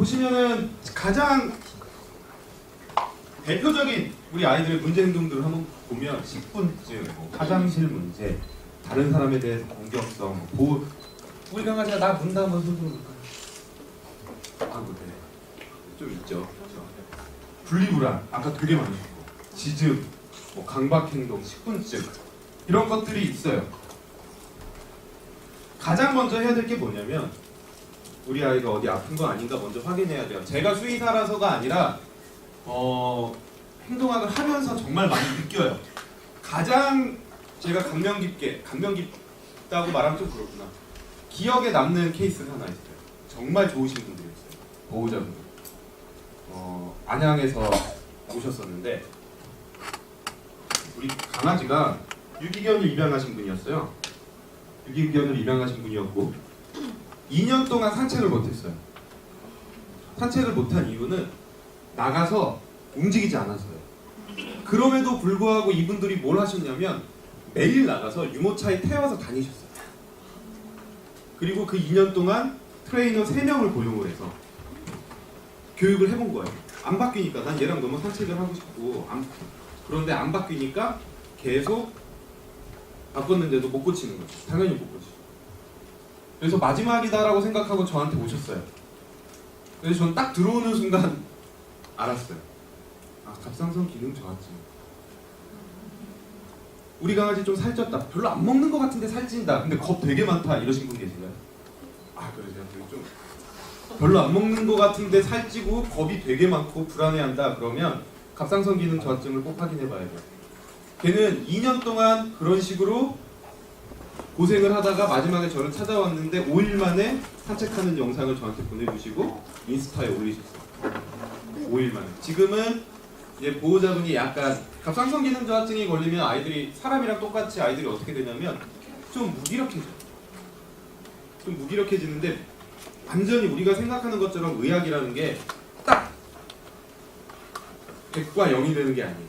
보시면은 가장 대표적인 우리 아이들의 문제 행동들을 한번 보면 식분증, 화장실 문제, 다른 사람에 대해서 공격성, 우리 강아지가 나 문다 한번 손 들어볼까요? 아이고 네. 좀 있죠. 그렇죠? 분리불안, 아까 되게 많으셨고 지즘, 강박행동, 식분증 이런 것들이 있어요. 가장 먼저 해야 될 게 뭐냐면 우리 아이가 어디 아픈 거 아닌가 먼저 확인해야 돼요. 제가 수의사라서가 아니라 행동학을 하면서 정말 많이 느껴요. 가장 제가 감명 깊다고 말하면 좀 그렇구나. 기억에 남는 케이스가 하나 있어요. 정말 좋으신 분들이었어요. 보호자분들. 안양에서 오셨었는데 우리 강아지가 유기견을 입양하신 분이었어요. 유기견을 입양하신 분이었고 2년 동안 산책을 못했어요. 산책을 못한 이유는 나가서 움직이지 않아서요. 그럼에도 불구하고 이분들이 뭘 하셨냐면 매일 나가서 유모차에 태워서 다니셨어요. 그리고 그 2년 동안 트레이너 3명을 고용을 해서 교육을 해본 거예요. 안 바뀌니까 난 얘랑 너무 산책을 하고 싶고 그런데 안 바뀌니까 계속 바꿨는데도 못 고치는 거죠. 당연히 못 고치죠. 그래서 마지막이다라고 생각하고 저한테 오셨어요. 그래서 저는 딱 들어오는 순간 알았어요. 갑상선 기능 저하증. 우리 강아지 좀 살쪘다. 별로 안 먹는 것 같은데 살찐다. 근데 겁 되게 많다. 이러신 분 계신가요? 그러세요. 좀 별로 안 먹는 것 같은데 살찌고 겁이 되게 많고 불안해한다. 그러면 갑상선 기능 저하증을 꼭 확인해 봐야 돼요. 걔는 2년 동안 그런 식으로 고생을 하다가 마지막에 저를 찾아왔는데 5일 만에 산책하는 영상을 저한테 보내주시고 인스타에 올리셨어요. 5일 만에. 지금은 이제 보호자분이 약간 갑상선 기능 저하증이 걸리면 아이들이 사람이랑 똑같이 아이들이 어떻게 되냐면 좀 무기력해져요. 좀 무기력해지는데 완전히 우리가 생각하는 것처럼 의학이라는 게 딱 100과 0이 되는 게 아니에요.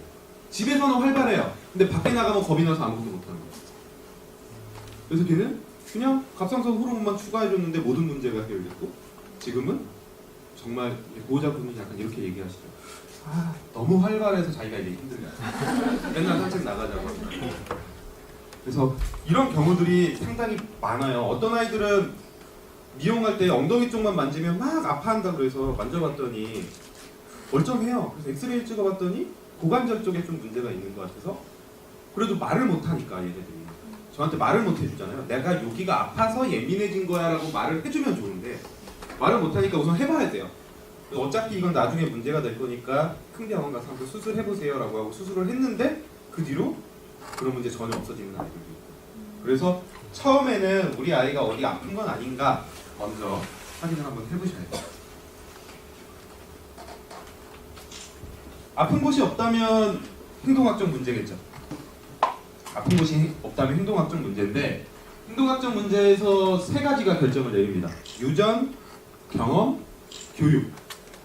집에서는 활발해요. 근데 밖에 나가면 겁이 나서 아무것도 못하는 거예요. 그래서 걔는 그냥 갑상선 호르몬만 추가해줬는데 모든 문제가 해결됐고 지금은 정말 보호자분이 약간 이렇게 얘기하시죠. 너무 활발해서 자기가 이제 힘들다. 맨날 산책 나가자고. 그래서 이런 경우들이 상당히 많아요. 어떤 아이들은 미용할 때 엉덩이 쪽만 만지면 막 아파한다 그래서 만져봤더니 멀쩡해요. 그래서 엑스레이 찍어봤더니 고관절 쪽에 좀 문제가 있는 것 같아서 그래도 말을 못하니까 얘네들이 저한테 말을 못 해주잖아요. 내가 여기가 아파서 예민해진 거야 라고 말을 해주면 좋은데 말을 못하니까 우선 해봐야 돼요. 어차피 이건 나중에 문제가 될 거니까 큰 병원 가서 한번 수술해보세요 라고 하고 수술을 했는데 그 뒤로 그런 문제 전혀 없어지는 아이들도 있고. 그래서 처음에는 우리 아이가 어디 아픈 건 아닌가 먼저 확인을 한번 해보셔야 돼요. 아픈 곳이 없다면 행동학적 문제겠죠. 아픈 곳이 없다면 행동학적 문제인데 행동학적 문제에서 3가지가 결정을 내립니다. 유전, 경험, 교육.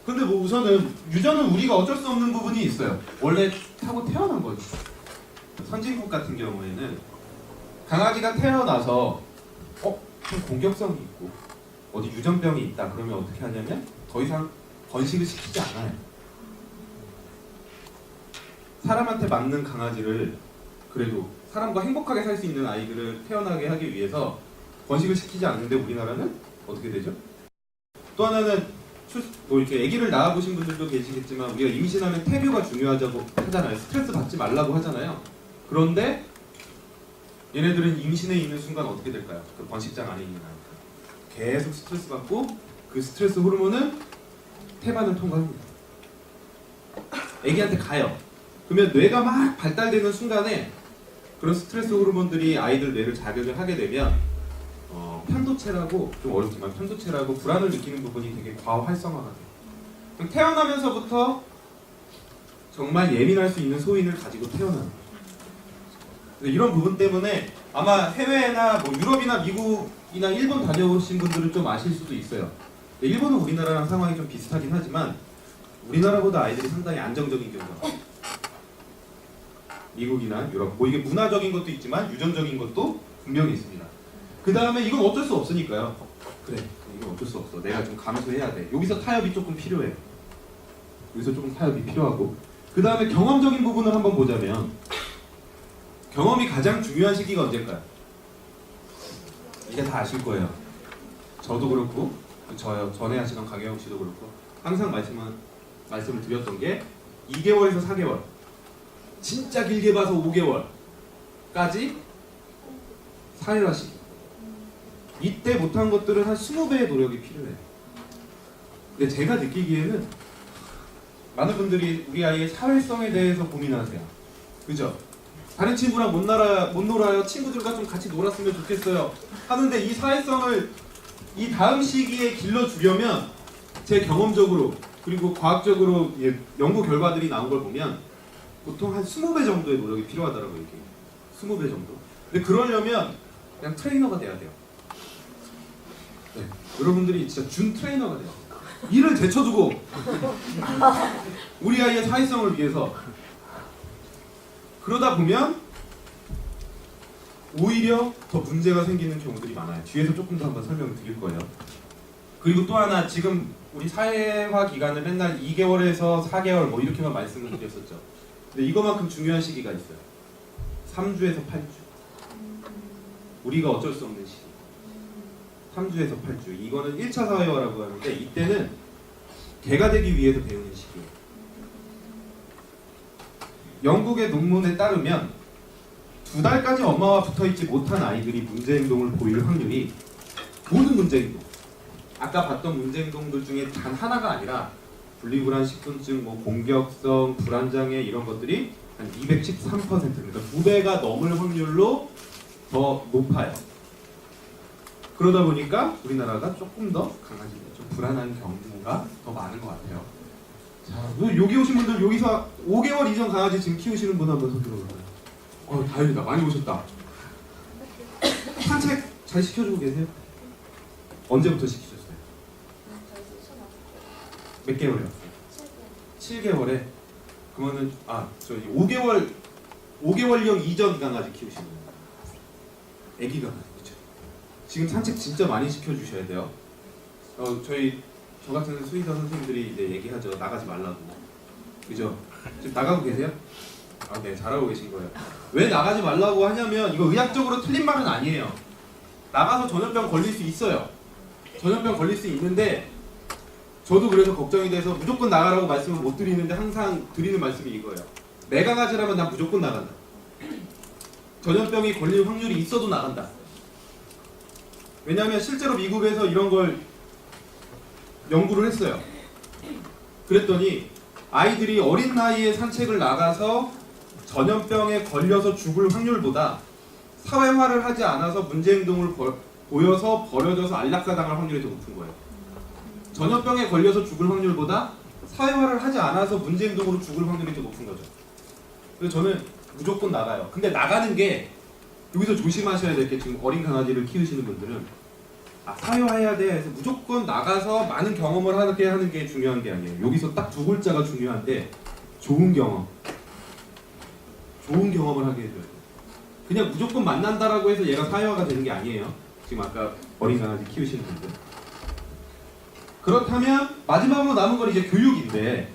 근데 우선은 유전은 우리가 어쩔 수 없는 부분이 있어요. 원래 타고 태어난 거죠. 선진국 같은 경우에는 강아지가 태어나서 좀 공격성이 있고 어디 유전병이 있다 그러면 어떻게 하냐면 더 이상 번식을 시키지 않아요. 사람한테 맞는 강아지를 그래도 사람과 행복하게 살 수 있는 아이들을 태어나게 하기 위해서 번식을 시키지 않는데 우리나라는 어떻게 되죠? 또 하나는 이렇게 아기를 낳아보신 분들도 계시겠지만 우리가 임신하면 태교가 중요하다고 하잖아요. 스트레스 받지 말라고 하잖아요. 그런데 얘네들은 임신해 있는 순간 어떻게 될까요? 그 번식장 안에 있는 아이들 계속 스트레스 받고 그 스트레스 호르몬은 태반을 통과합니다. 아기한테 가요. 그러면 뇌가 막 발달되는 순간에 그런 스트레스 호르몬들이 아이들 뇌를 자극을 하게 되면 편도체라고 좀 어렵지만 편도체라고 불안을 느끼는 부분이 되게 과활성화가 돼요. 태어나면서부터 정말 예민할 수 있는 소인을 가지고 태어나는 거죠. 이런 부분 때문에 아마 해외나 유럽이나 미국이나 일본 다녀오신 분들은 좀 아실 수도 있어요. 일본은 우리나라랑 상황이 좀 비슷하긴 하지만 우리나라보다 아이들이 상당히 안정적인 경우가 많아요. 미국이나 유럽 이게 문화적인 것도 있지만 유전적인 것도 분명히 있습니다. 그 다음에 이건 어쩔 수 없으니까요. 그래, 이건 어쩔 수 없어. 내가 좀 감수해야 돼. 여기서 타협이 조금 필요해. 여기서 조금 타협이 필요하고. 그 다음에 경험적인 부분을 한번 보자면 경험이 가장 중요한 시기가 언제일까요? 이제 다 아실 거예요. 저도 그렇고 전에 하시던 강혜영 씨도 그렇고 항상 말씀을 드렸던 게 2개월에서 4개월, 진짜 길게 봐서 5개월까지 사회화 시기. 이때 못한 것들은 한 20배의 노력이 필요해요. 근데 제가 느끼기에는 많은 분들이 우리 아이의 사회성에 대해서 고민하세요. 그죠? 다른 친구랑 못 놀아요. 친구들과 좀 같이 놀았으면 좋겠어요. 하는데 이 사회성을 이 다음 시기에 길러주려면 제 경험적으로 그리고 과학적으로 연구 결과들이 나온 걸 보면 보통 한 20배 정도의 노력이 필요하더라고요. 이게 20배 정도. 근데 그러려면 그냥 트레이너가 돼야 돼요. 네. 여러분들이 진짜 준 트레이너가 돼요. 일을 제쳐두고 우리 아이의 사회성을 위해서. 그러다 보면 오히려 더 문제가 생기는 경우들이 많아요. 뒤에서 조금 더 한번 설명을 드릴 거예요. 그리고 또 하나, 지금 우리 사회화 기간을 맨날 2개월에서 4개월 뭐 이렇게만 말씀을 드렸었죠. 근데 이거만큼 중요한 시기가 있어요. 3주에서 8주. 우리가 어쩔 수 없는 시기. 3주에서 8주. 이거는 1차 사회화라고 하는데 이때는 개가 되기 위해서 배우는 시기예요. 영국의 논문에 따르면 2달까지 엄마와 붙어있지 못한 아이들이 문제행동을 보일 확률이, 모든 문제행동, 아까 봤던 문제행동들 중에 단 하나가 아니라 분리불안 식곤증, 뭐 공격성, 불안장애 이런 것들이 한 213%, 그러니까 2배가 넘을 확률로 더 높아요. 그러다 보니까 우리나라가 조금 더 강아지들, 좀 불안한 경우가 더 많은 것 같아요. 자, 여기 오신 분들, 여기서 5개월 이전 강아지 지금 키우시는 분 한번 손 들어볼까요? 다행이다. 많이 오셨다. 산책 잘 시켜주고 계세요? 언제부터 시키셨어요? 몇 개월이요? 7개월에? 그러면은 저희 5개월령 이전 강아지 키우시는 거예요. 애기 강아지, 그렇죠? 지금 산책 진짜 많이 시켜주셔야 돼요. 저 같은 수의사 선생님들이 이제 얘기하죠. 나가지 말라고. 그죠? 지금 나가고 계세요? 네, 잘하고 계신 거예요. 왜 나가지 말라고 하냐면, 이거 의학적으로 틀린 말은 아니에요. 나가서 전염병 걸릴 수 있어요. 전염병 걸릴 수 있는데, 저도 그래서 걱정이 돼서 무조건 나가라고 말씀을 못 드리는데 항상 드리는 말씀이 이거예요. 내 강아지라면 난 무조건 나간다. 전염병이 걸릴 확률이 있어도 나간다. 왜냐하면 실제로 미국에서 이런 걸 연구를 했어요. 그랬더니 아이들이 어린 나이에 산책을 나가서 전염병에 걸려서 죽을 확률보다 사회화를 하지 않아서 문제행동을 보여서 버려져서 안락사당할 확률이 더 높은 거예요. 전염병에 걸려서 죽을 확률보다 사회화를 하지 않아서 문제행동으로 죽을 확률이 더 높은 거죠. 그래서 저는 무조건 나가요. 근데 나가는 게, 여기서 조심하셔야 될 게, 지금 어린 강아지를 키우시는 분들은 사회화해야 돼 해서 무조건 나가서 많은 경험을 하게 하는 게 중요한 게 아니에요. 여기서 딱 두 글자가 중요한데, 좋은 경험. 좋은 경험을 하게 해줘요. 그냥 무조건 만난다라고 해서 얘가 사회화가 되는 게 아니에요. 지금 아까 어린 강아지 키우시는 분들. 그렇다면 마지막으로 남은 건 이제 교육인데,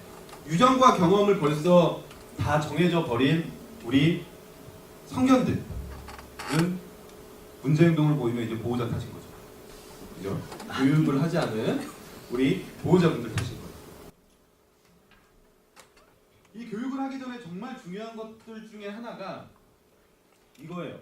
유전과 경험을 벌써 다 정해져 버린 우리 성견들은 문제행동을 보이면 이제 보호자 탓인 거죠. 그죠? 교육을 하지 않은 우리 보호자분들 탓인 거예요. 이 교육을 하기 전에 정말 중요한 것들 중에 하나가 이거예요.